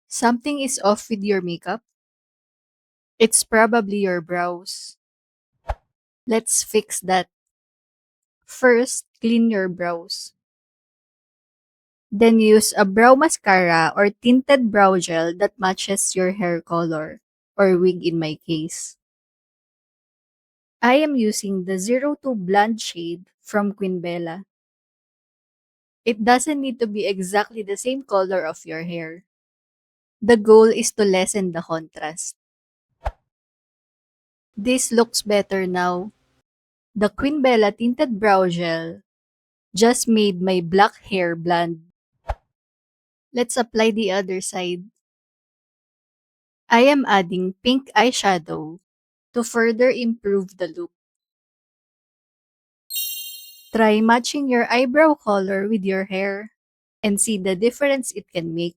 Something is off with your makeup? It's probably your brows. Let's fix that. First, clean your brows. Then use a brow mascara or tinted brow gel that matches your hair color, or wig in my case. I am using the 02 Blonde shade from Queen Bella. It doesn't need to be exactly the same color of your hair. The goal is to lessen the contrast. This looks better now. The Queen Bella tinted brow gel just made my black hair blonde. Let's apply the other side. I am adding pink eyeshadow to further improve the look. Try matching your eyebrow color with your hair and see the difference it can make.